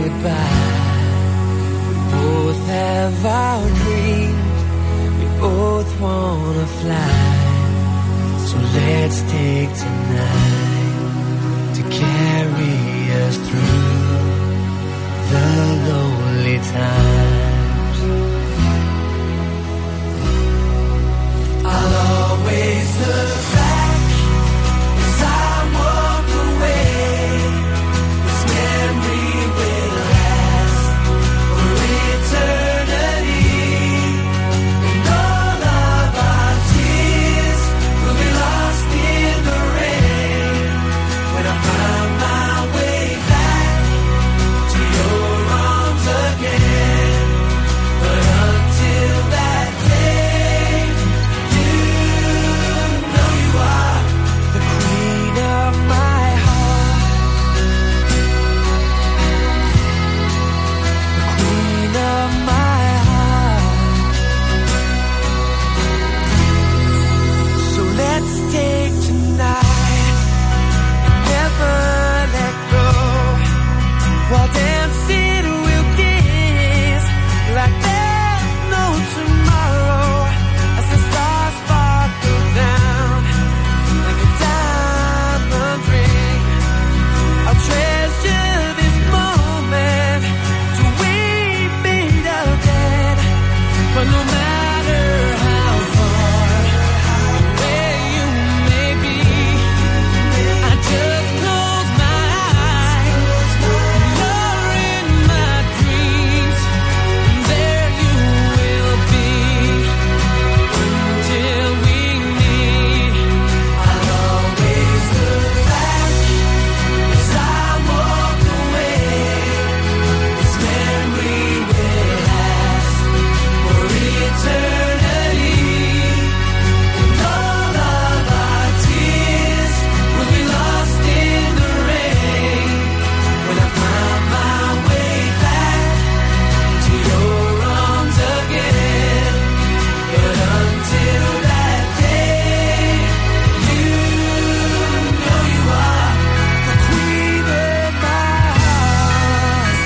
goodbye. We both have our dreams, we both wanna fly. So let's take tonight to carry us through the lonely times. I'll always look back as I walk away. This memory will last for eternity, and all of our tears will be lost in the rain when I find my way back to your arms again. But until that day, you know you are the queen of my heart, the queen of my heart. So let's take tonight and never let go, while dancing we'll kiss like there's no tomorrow, as the stars sparkle down like a diamond ring. I'll treasure this moment till we meet again. But no matter how far away you may be, I just close my eyes and you're in my dreams, and there you will be till we meet. I'll always look back as I walk away. This memory will last for eternity, and all of our tears will be lost in the rain when I find my way back to your arms again. But until that day, you know you are the queen of my heart.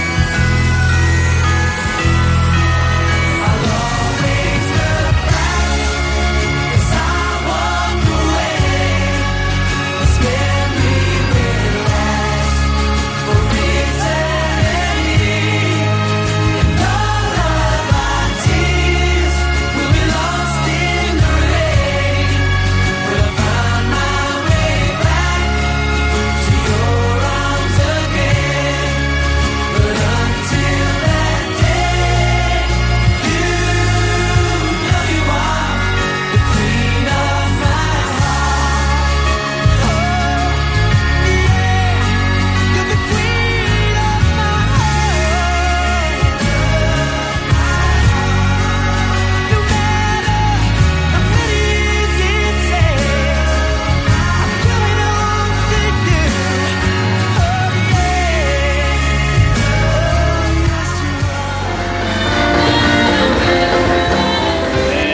I'll always look back as I walk away. This memory will last for eternity, and all of our tears will be lost in the rain when I find my way back to your arms again. But until that day, you know you are the queen of my heart. Oh, yeah, you're the queen of my heart. No matter how many years it takes, I'm coming home to you. Oh, yeah.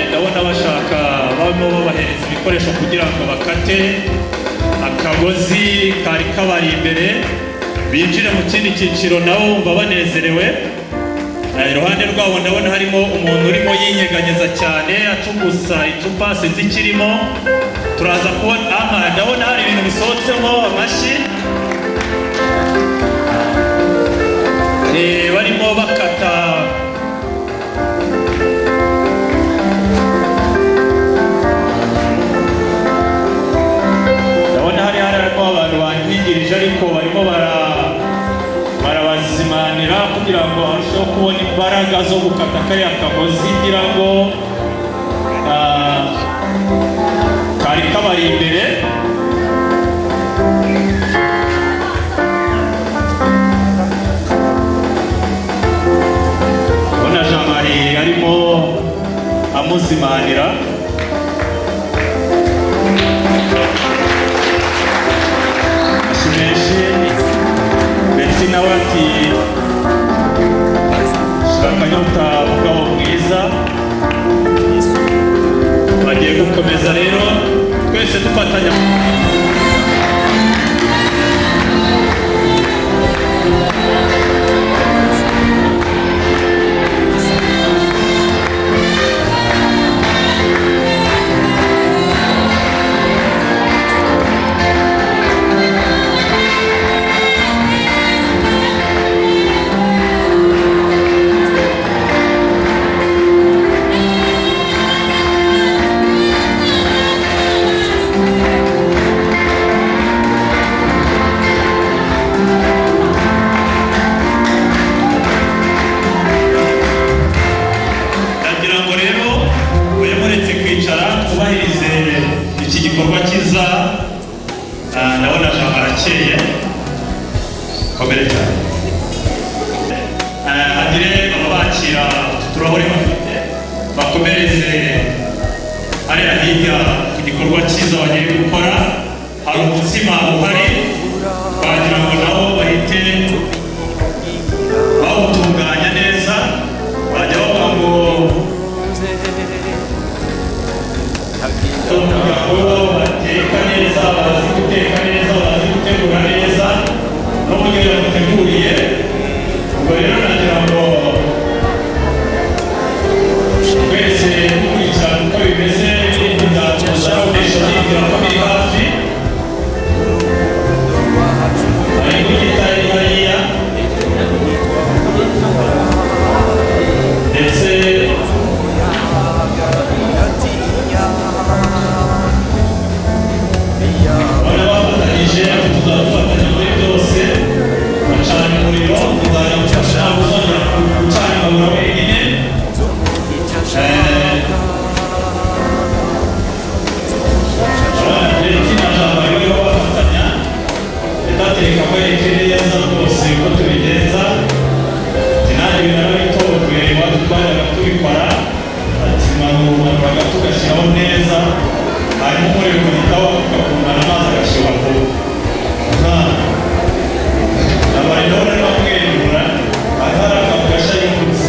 ndabona bashaka barimo babahereza ibikoresho kugira ngo bakate akagozi kari kabari imbere binjire mu kindi cyiciro nabo bumva banezerewe. Iruhande rwabo ndabona harimo umuntu urimo yinyeganyeza cyane acugusa icupa sinzi ikirimo. Turaza kubona ndabona hari ibintu bisohotsemo amashyi, barimo bakata. Ndabona harimo abantu banyigirije ariko barimo barabazimanira kugira ngo barusheho kubona imbaraga zo gukata kariya kagozi kugira ngo kari kabari imbere. Ndabona Jean Marie arimo amuzimanira. Betsy nawe ati shaka nyota mugabo mwiza. Bagiye gukomeza rero twese dufatanya. barakeye komere cyane agire ababakira turahure bafite bakomereze hariya hirya ku gikorwa cyiza bagiye gukora hari umutsima uhari bagira ngo nabo bahite bawutunganya neza bajya bavuga ngo bateka neza bazi guteka neza bazi gutegura neza n'uburyo bamuteguriye ubwo rero nagira ngo twese dukurikirana uko bimeze bizaza udesha yigira ko biri hafi ari kugitari hariya ndetse bari bafatanyije tuzafatanya muri byose bacana umuriro tuzajya gufasha uzongera gucana imbabura wenyine batereka kwereka neza rwose uko tubigenza nanjye binarabitoboye iwacu twajyaga tubikora tumanuraga tugashyiraho neza hanyuma umuriro ugahitaho ugakundana amazi agashyuha vuba abantu rero bari bamwenyura ahari akantu gashya yungutse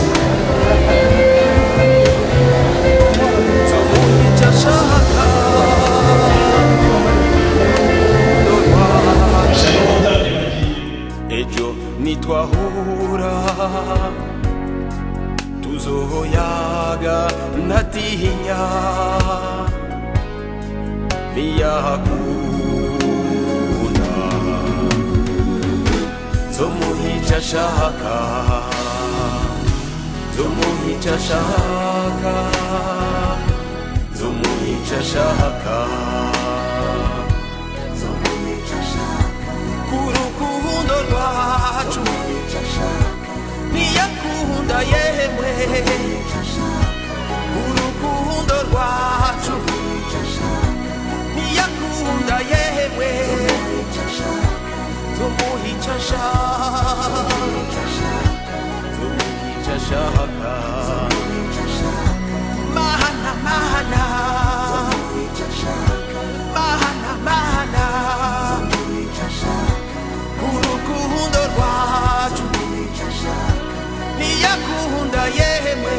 ejo nitwahura tuzoyaga ntatinya ntiyahakunda zomuhica ashaka zomuhica ashaka zomuhica ashaka kurukundo rwacu niyakunda yemwe urukundo rwacu niyakunda yemwe tumuhica ashaka tumuhica ashaka mana mana mana mana urukundo rwacu niyakunda yemwe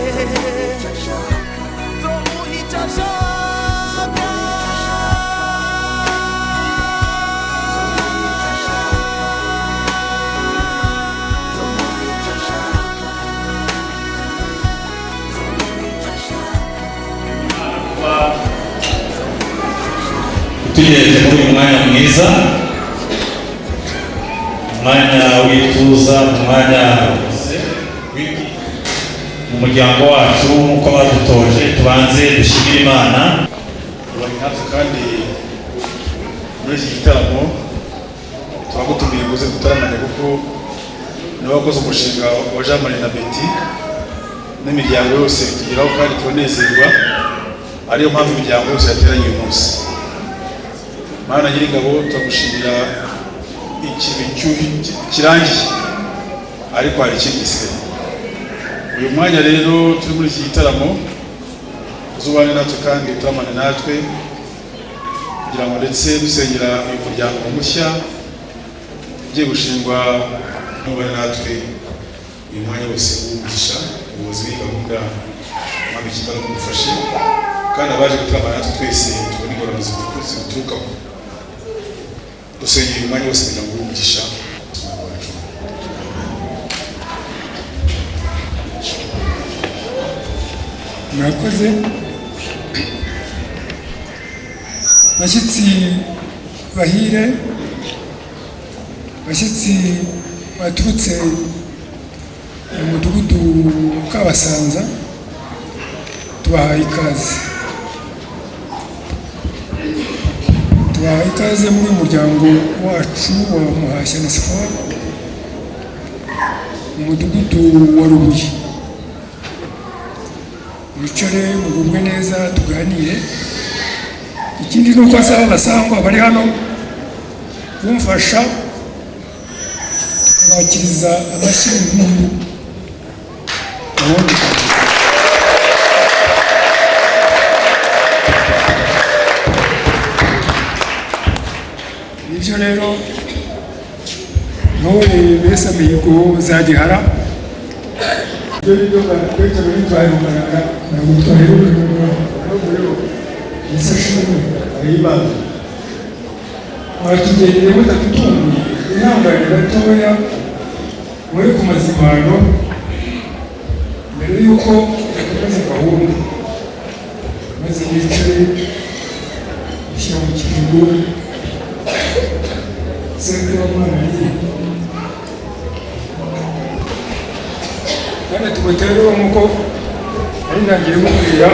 tumuhica ashaka tugeze muri uyu mwanya mwiza umwanya w'ituza umwanya mu muryango wacu nk'uko badutoje tubanze dushimire Imana bari natwe kandi muri iki gitaramo turagutumiye guze gutaramane kuko niwe wakoze umushinga wa Jean Marie na Betty n'imiryango yose tugeraho kandi turanezerwa ariyo mpamvu imiryango yose yateranye uyu munsi. Mana Nyir'ingabo turagushimira ikintu kirangiye ariko hari ikindi gisigaye. Uyu mwanya rero turi muri iki gitaramo uzubane natwe kandi turamane natwe kugira ngo ndetse dusengera uyu muryango mushya ugiye gushingwa n'ubane natwe uyu mwanya wose w'umugisha ubuyobozi bw'gahunda mwami kitaro kudufashe kandi abaje gutaramana natwe twese tubone ingorane ziturukaho dusengera uyu mwanya wose kugira ngo w'umugisha murakoze bashyitsi bahire bashyitsi baturutse mu mudugudu Kabasanza tubahaye ikaze muri uyu muryango wacu wa Muhashya na Siporo mu mudugudu wa Rubuye. Mwicare mugubwe neza tuganire. Ikindi nuko asaba abasangwa bari hano kumfasha tukabakiriza amashyi y'impundu ubundi ibyo rero ntore bese amihigo za gihara ibyo ni byo twese muri twaherukananga ntabwo twaherukanaga isashimwe arayibaza mwatugereye mutatutunguye ihangane gatoya muri ku mazimano mbere y'uko dukomeza gahunda maze wicare ushyira mu kigo sekiramana kandi tuguterera nk'uko ari ntangire mubwira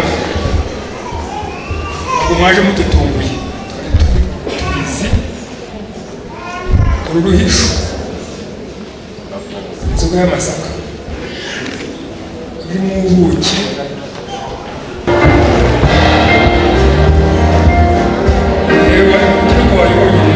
ngo mwaje mudutunguye tubizi uru ruhisho inzoga y'amasaka irimo ubuki yewe kugira ngo wayibonye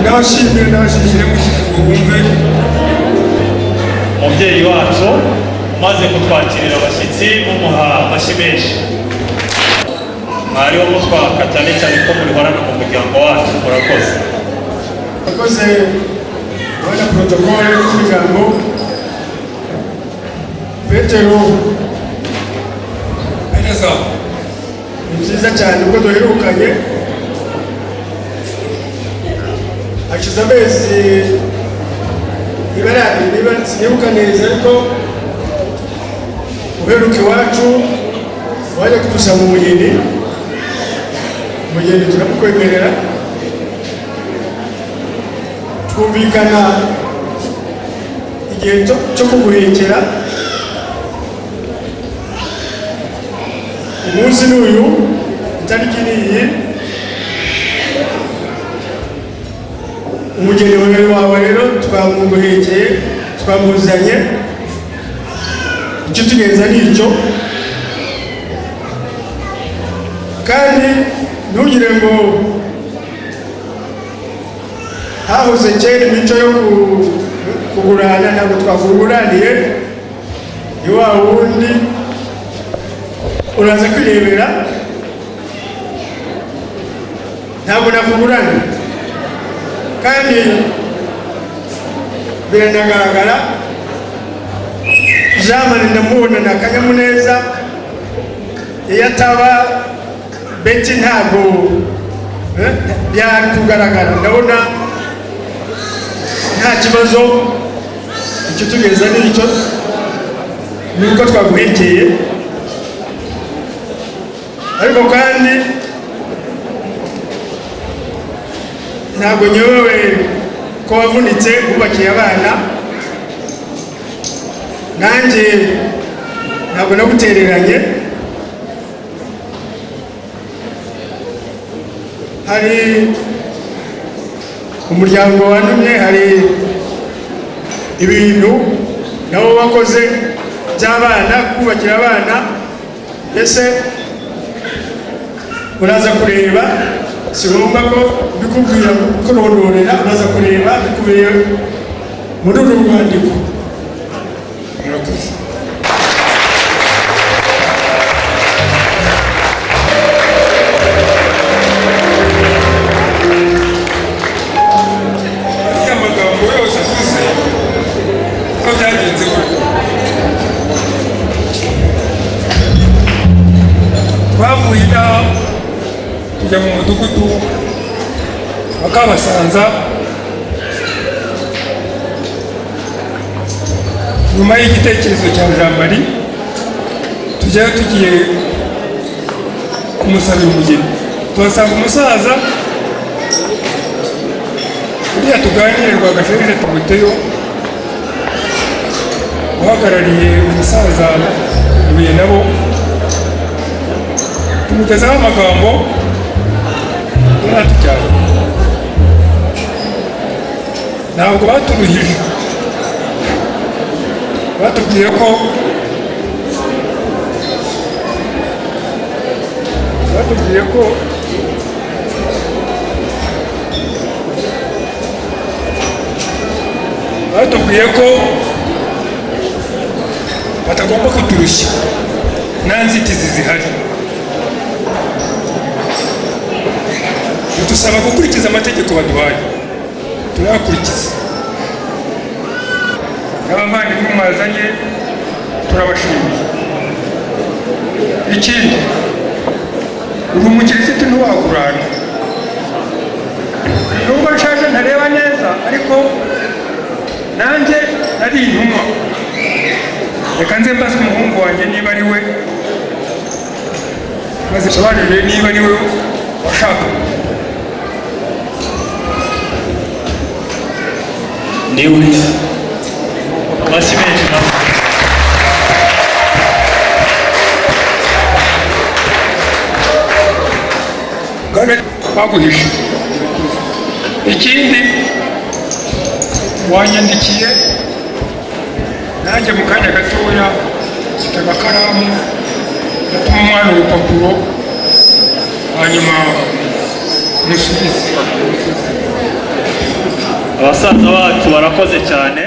ndabashimire mushyire ngo bumve umubyeyi wacu umaze kutwakirira abashyitsi mumuha amashyi menshi mwari wo mutwaka cyane cyane ko murihorana mu muryango wacu murakoze akoze abana protokole y'umuryango Petero neza ni byiza cyane ubwo duherukanye hashize amezi niba sinibuka neza ariko uheruka iwacu wajya kudusaba umugeni turamukwemerera twumvikana igihe cyo kuguhekera umunsi n'uyu itariki n'iyi umugeni wawe rero twamuguhekeye twamuzanye icyo tugenza n'icyo kandi ntugire ngo hahoze kera imico yo kugurana ntabwo twakuguraniye ni wa wundi uraza kwirebera ntabwo nakugurana kandi biranagaragara jamani ndamubona ni akanyamuneza iyo ataba beti ntabwo byari kugaragara ndabona nta kibazo icyo tugeza n'icyo ni uko twaguhekeye ariko kandi ntabwo nyobewe ko wavunitse wubakiye abana nanjye ntabwo nagutereranye hari umuryango wantumye hari ibintu nabo bakoze by'abana kubakira abana ese uraza kureba si ngombwa ko bikubwira kurondorera uraza kureba bikubiye muri uru rwandiko murakoze aya magambo yose avuze ko byagenze gutyo twavuye inaha tujya mu mudugudu wa Kabasanza nyuma y'igitekerezo cya Jean-Marie tujyayo tugiye kumusabira umugeni tuhasanga umusaza uriya tuganire Rwagasharije Timoteyo uhagarariye umusaza ubuye nabo, tumugezaho amagambo yaratujyanye. Ntabwo baturuhije, batubwiye ko batagomba kuturushya, nta nzitizi zihari. Dusaba gukurikiza amategeko baduhaye, turayakurikiza. N'abavandimwe mwazanye turabashimiye. Ikindi, uri umukirisitu ntiwagurana. Nubwo nshaje ntareba neza, ariko nanjye nari intumwa. Reka nze mbaze umuhungu wanjye niba ari we, maze sobanurire niba ari we washaka. Niwe amashyi menshi nawe. Gane baguhishe. Ikindi wanyandikiye nanjye mu kanya gatoya mfite agakaramu gatuma umwana urupapuro hanyuma musubize. Abasaza bacu barakoze cyane.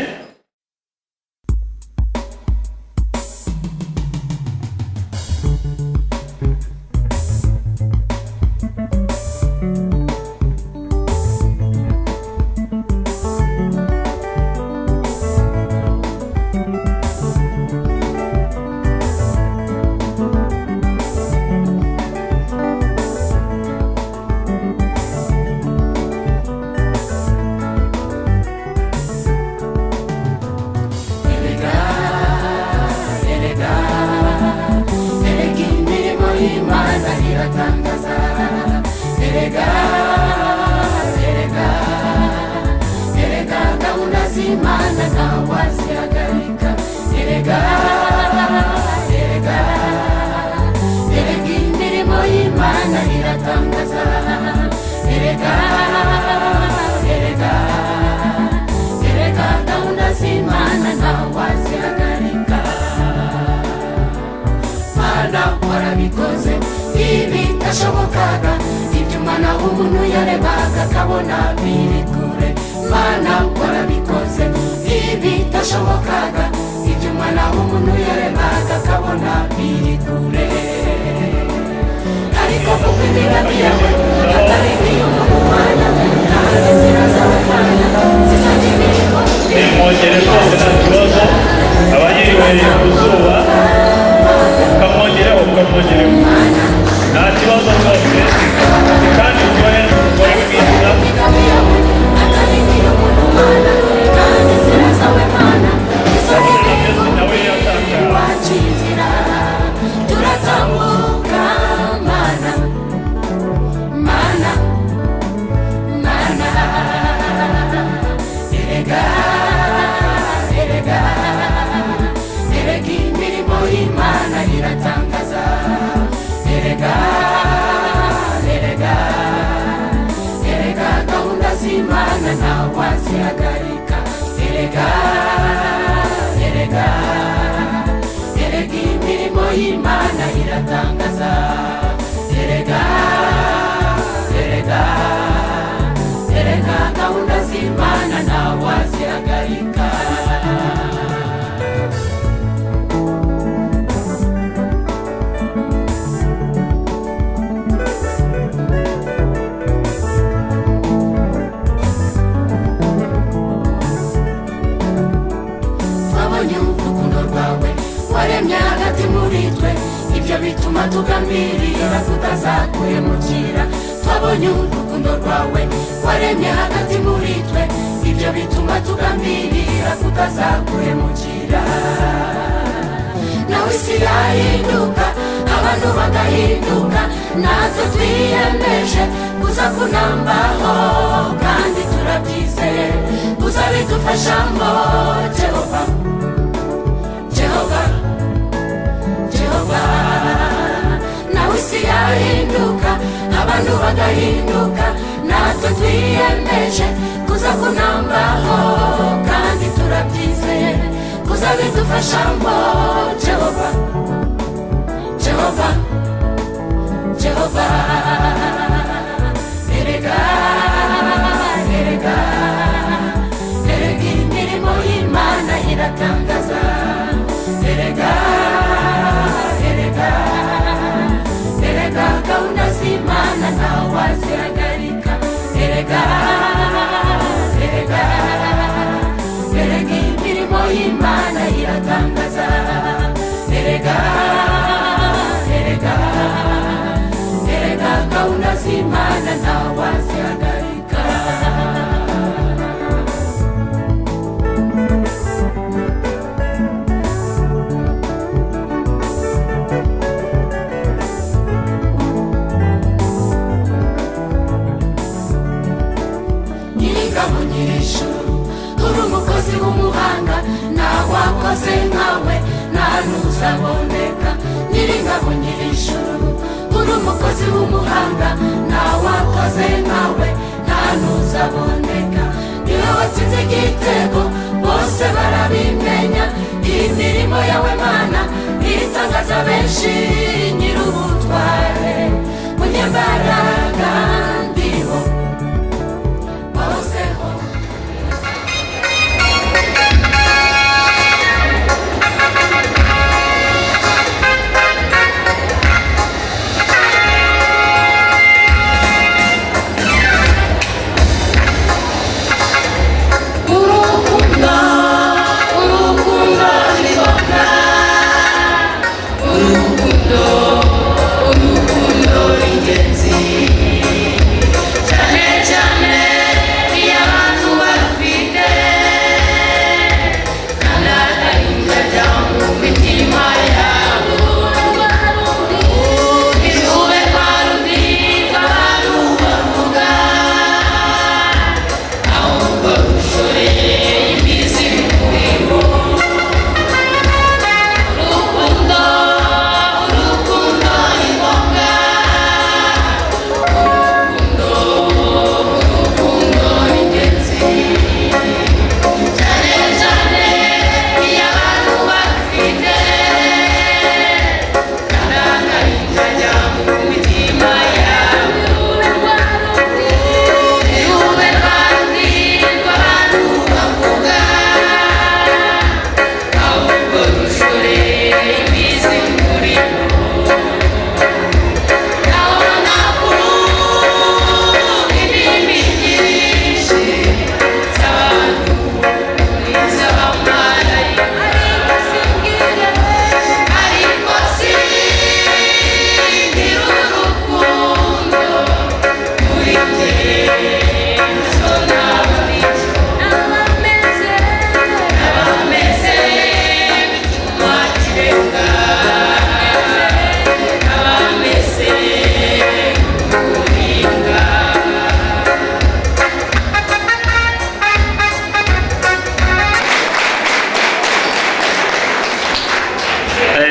Nawe isi yahinduka, abantu bagahinduka, natwe twiyemere twiyemeje kuza kunambaho kandi turabyizeye uzabidufashamo Jehova Jehova Jehova nawe isi yahinduka abantu bagahinduka natwe twiyemeje kuza kunambaho kandi turabyizeye uzabidufashamo Jehova Jehova Jehova erega erega erega imirimo y'Imana iratangaza erega erega erega gahunda z'Imana ntawazihagarika erega erega erega imirimo y'Imana iratangaza erega erega erega gahunda z'Imana ntawazihagarika nyir'ingabo nyir'ijuru uri umukozi w'umuhanga ntawakoze nkawe nta n'uzaboneka nyir'ingabo nyir'ijuru uri umukozi w'umuhanga ntawakoze nkawe nta n'uzaboneka niwe watsinze igitego bose barabimenya imirimo yawe Mana itangaza benshi nyir'ubutware munyembaraga ndiho wozeho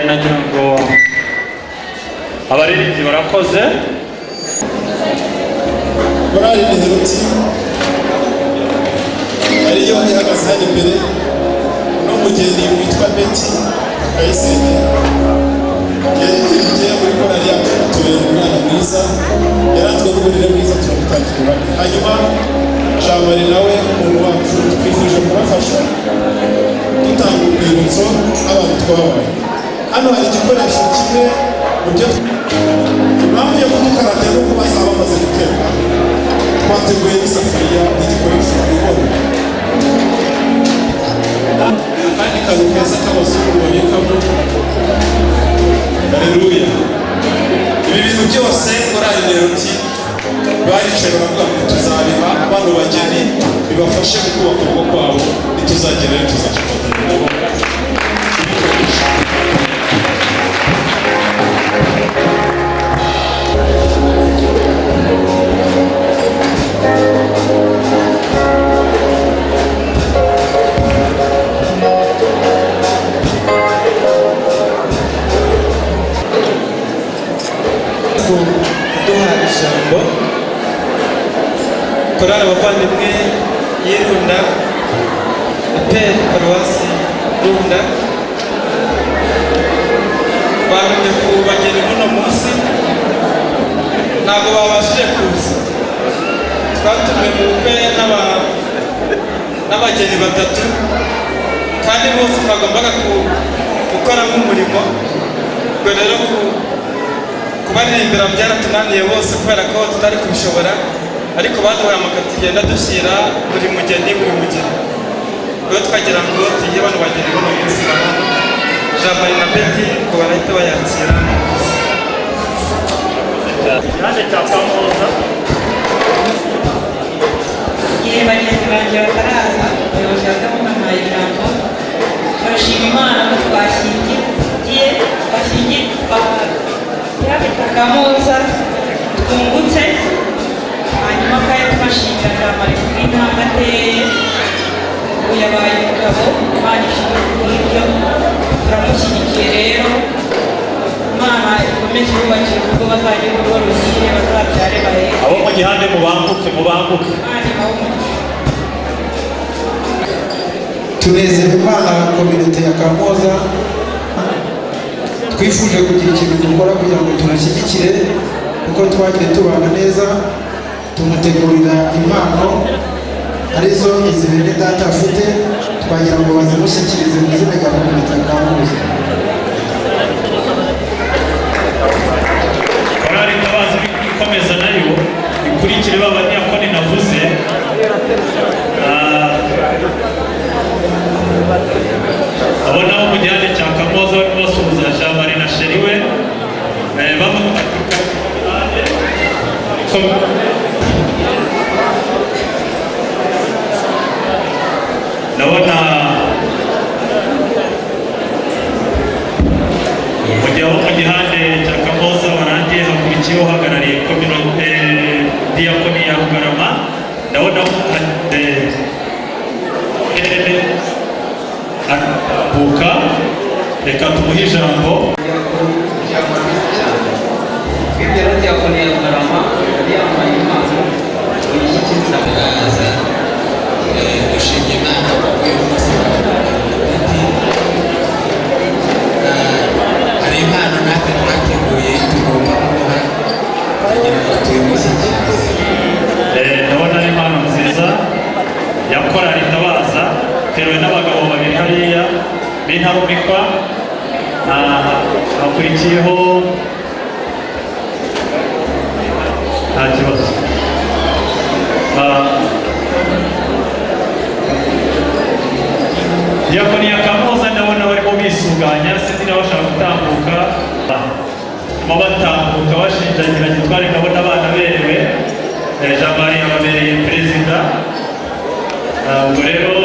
nagira ngo abaririmbyi barakoze korali Meheroti ariyo ihagaze hano imbere n'umugeni witwa Betty Kayisenge yagiye muri korali yacu tubera umwana mwiza yaranzwe n'uburere bwiza turamutakira hanyuma Jean-Marie nawe umuntu wacu twifuje kubafasha dutanga urwibutso abantu twabaye hano hari igikoresho kimwe mu byo impamvu yo kudukarata nuko bazaba bamaze guteka twateguye n'isafuriya n'igikoresho bibona akandi kantu keza k'abazungu babikamo haleluya ibi bintu byose korali Meheroti baricaye baravuga ngo tuzabiha bano bageni bibafashe kubaka urugo kwabo nituzagerayo tuzafatanya nabo kuduha ijambo. Korali abavandimwe y'Irunda, Aperi Paruwasi Runda, barumye ku bageni buno munsi, ntabwo babashije kuza. Twatumiwe mu bukwe n'abageni batatu, kandi bose bagombaga gukora nk'umurimo. Ubwo rero kubaririmbira byaratunaniye bose kubera ko tutari kubishobora, ariko baduhaye amakati tugenda dushyira buri mugeni. Ubwo twagira ngo tugiye bano bageni buno munsi hano, Jean-Marie na Betty ngo barahita bayakira. Igihande cya Kamuhoza. Igihe bagenzi banjye bataraza, abayobozi bakamuhaye ijambo, turashima Imana ko twashyingiye Kamuhoza twungutse, hanyuma kandi twashinga Jean-Marie kubw'intambwe ateye. Ubu yabaye umugabo, Imana ishimwe kubw'ibyo, turamushyigikiye rero. Imana ikomeze yubakire urugo, bazajya urugo ruhire, bazabyare baheke. Abo mu gihande mubanguke. Tunezerwa Imana kominote ya Kamuhoza, twifuje kugira ikintu dukora kugira ngo tunashyigikire, kuko twagiye tubana neza. Tumutegurira impano arizo izi bene data afite, twagira ngo bazimushyikirize mu izina rya kominote ya Kamuhoza. Korali Tabazi ikomeza nayo ikurikire b'abadiyakoni navuze. Abo nabo mu gihande cya Kamuhoza barimo basuhuza Jean-Marie na Sheri we. Ndabona mu gihande cya Kamuhoza barangiye, hakurikiyeho uhagarariye kominote diyakoni ya Rugarama. Ndabona abuka, reka tumuhe ijambo. Ibyo diyakoni ya Rugarama yari yambaye impano yishyikiriza bwaza gushimira Imana kuko uyu munsi hari impano natwe twateguye tugomba kumuha kugira ngo tuyimushyikirize. Ndabona ari impano nziza ya Korali Tabaza, teruwe n'abagabo babiri hariya b'intarumikwa. Hakurikiyeho nta kibazo. Diyakoni ya Kamuhoza ndabona barimo bisuganya, sinzi niba bashaka gutambuka. Batambuka bashinjagira gitwari, ndabona abana berewe. Jean-Marie ababereye perezida. Ubwo rero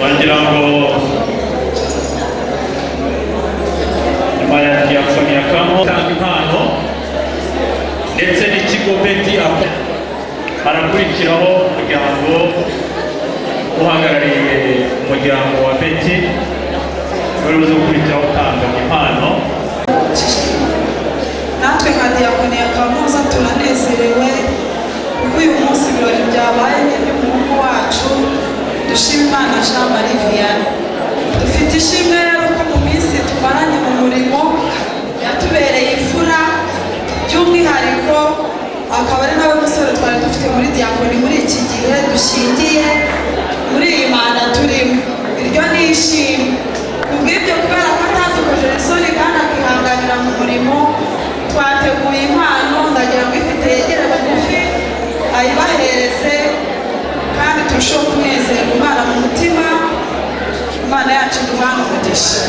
wagira ngo nyuma ya diyakoni ya Kamuhoza tanga impano ndetse n'ikigo Betty harakurikiraho umuryango uhagarariye umuryango wa Betty, wari uzi gukurikiraho utanga impano. Natwe nka diyakoni ya Kamuhoza turanezerewe kuko uyu munsi ibirori byabaye n'iby'umuhungu wacu Dushimimana Jean-Marie Vianney. Dufite ishimwe rero ko mu minsi tumaranye mu murimo yatubereye imfura, by'umwihariko akaba ari nawe musore twari dufite muri diyakoni muri iki gihe dushingiye muri iyi manda turimo. Iryo ni ishimwe kubw'ibyo, kubera ko atadukojeje isoni kandi akihanganira mu murimo, twateguye impano. Ndagira ngo ifite yegere bugufi ayibahereze, kandi turusheho kunezerwa Imana mu mutima. Imana yacu iduhane umugisha.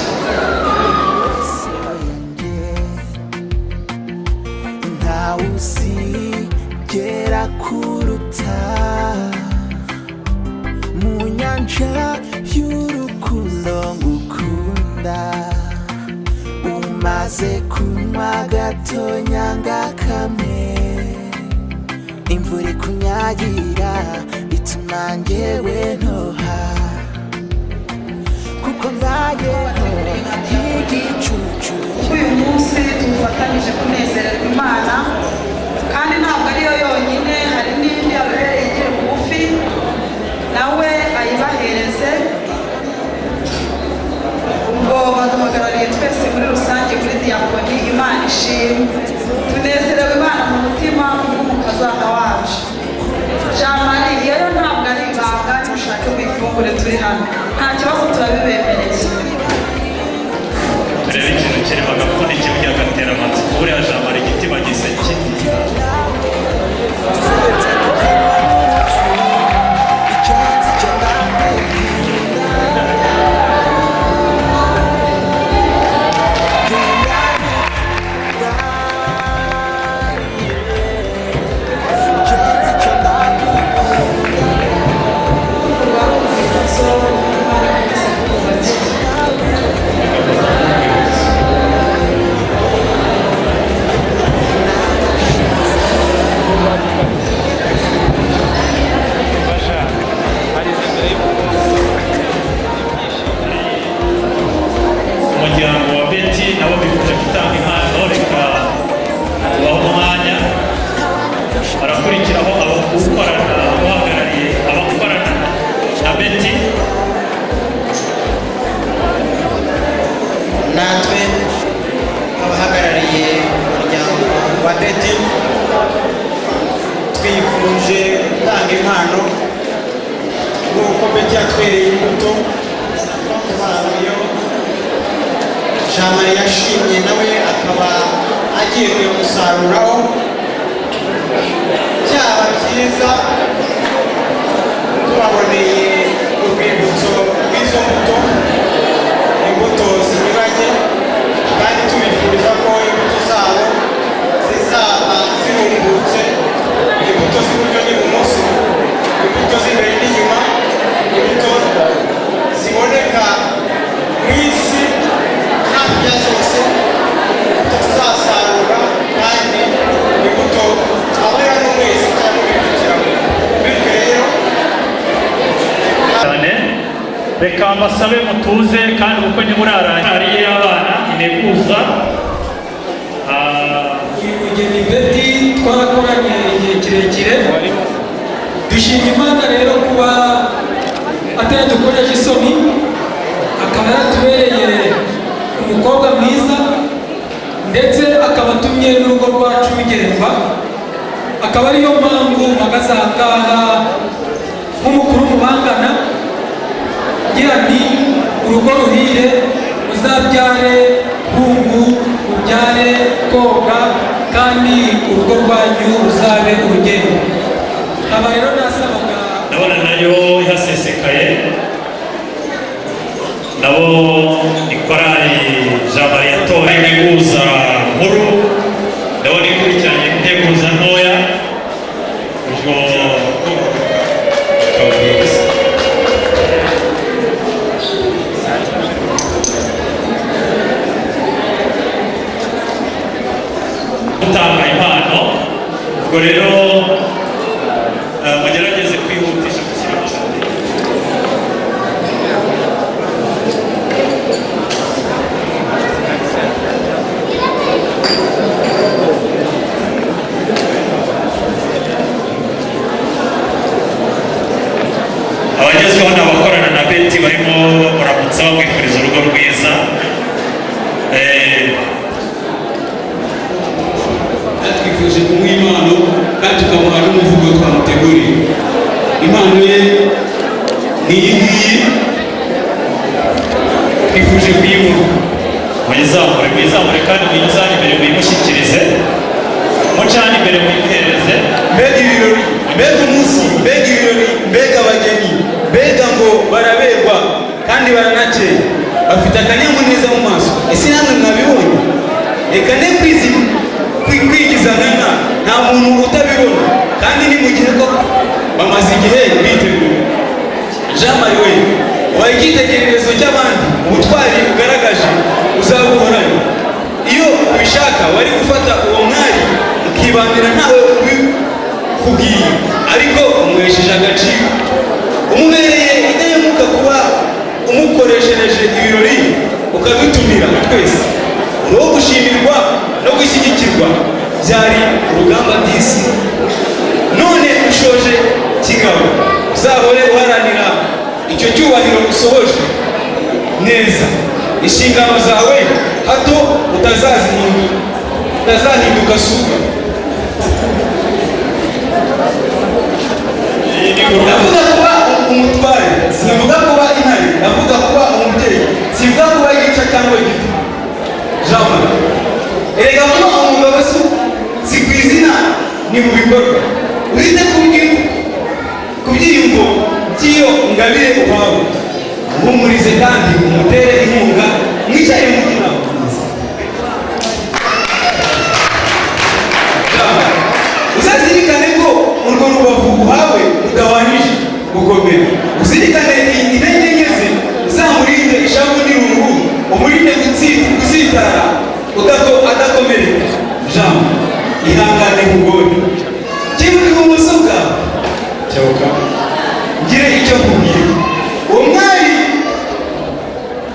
Ntawe uzigera kuruta mu nyanja y'urukundo ngukunda. Umaze kunywa gatonyanga kamwe, imvura ikunyagira ituma njyewe ntoha, kuko mbayeho nk'igicucu. kure turi hano nta kibazo turabibemereye turebe ikintu kirimo agapfundikiye ugiye agatera amatsiko buriya jamara igitima giseke umuryango wa Betty nabo bifuje gutanga impano reka ubaho umwanya barakurikiraho uhagarariye abakorana na Betty natwe abahagarariye umuryango wa Betty twifuje gutanga impano nk'uko Betty yatwereye imbuto yo Jamari yashimye nawe akaba agiye kumusaruraho byaba byiza tubaboneye urwibutso rw'izo mbuto imbuto zinyuranye kandi tubifuriza ko imbuto zabo zizaba zirumbutse imbuto z'iburyo n'ibumoso imbuto z'imbere n'inyuma imbuto ziboneka mu isi hafi ya zose tuzasarura kandi imbuto abera no mwese cyangwa bibukiramo bityo rero cyane reka mbasabe mutuze kandi kuko ntimurarangiye abana integuza Umugeni Betty twarakoranye igihe kirekire dushima Imana rero kuba atadukoresha isoni akaba yaratubereye umukobwa mwiza ndetse akaba atumye n'urugo rwacu rugendwa akaba ariyo mpamvu mpagaze aha ngaha nk'umukuru mu bangana ngira nti urugo ruhire muzabyare hungu mubyare koga kandi urugo rwanyu ruzabe urugendo aba rero nasabaga ndabona nayo ihasesekaye nabo ni korali Jamari yatowe nk'iguza nkuru ndabona ikurikiranye integuza ntoya ubwo gutanga impano ubwo rero mugerageze kwihutisha gushyira amashati abagezweho ni abakorana na Betty barimo muramutsa bamwifuriza urugo rwiza twifuje kumuha impano kandi tukamuha n'umuvugo twamuteguriye impano ye ni iyi ngiyi twifuje kuyimuha muyizamure kandi muyizane imbere muyimushyikirize mucane imbere muyimuhereze mbega ibirori mbega umunsi mbega ibirori mbega abageni mbega ngo baraberwa kandi baranakeye bafite akanyamuneza mu maso ese namwe mwabibonye reka ne kwigiza nkana nta muntu utabibona kandi ni mu gihe koko bamaze igihe biteguye Jamari we wabaye icyitegererezo cy'abandi ubutwari ugaragaje uzabuhorana iyo ubishaka wari gufata uwo mwari ukibandira ntawe ubikubwiye ariko umuhesheje agaciro umubereye indahemuka kuba umukoreshereje ibirori ukadutumira twese uwo gushimirwa no gushyigikirwa byari urugamba disi none ushoje kigabo uzahore uharanira icyo cyubahiro usohoje neza inshingano zawe hato utazahinduka suga ndavuga kuba umutware simvuga kuba intare ndavuga kuba umubyeyi simvuga kuba igice cyangwa igiti jama erega kuba umugabo si ku izina ni mu bikorwa urinde ku byiyumvo by'iyo ngabire uhawe muhumurize kandi umutere inkunga mwicaye mu nama uzazirikane ko urwo rubavu uhawe rudawanije gukomera uzirikane intege nke ze uzamurinde ishavu n'irungu umurinde gusitara adakomereka jambo ihangane kugone kibuka ibumoso bwawe cyoka ngire icyo kubwira uwo mwari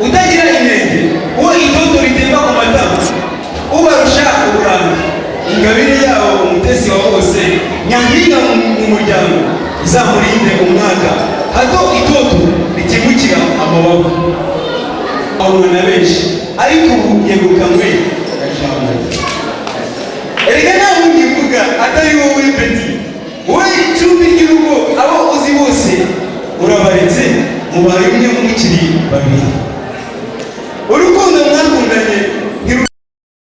utagira inenge uwo itoto ritemba ku matama ubarusha uburanga ingabire yawo umutesi wa bose nyampinga mu muryango izamurinde umwaka hato itoto rikemukira amababa abona benshi ariko ubu yegukanywe gashamba erega nawe ugivuga atari wowe peti wowe icumbi ry'urugo abo uzi bose urabaretse mubaye umwe mukiri babiri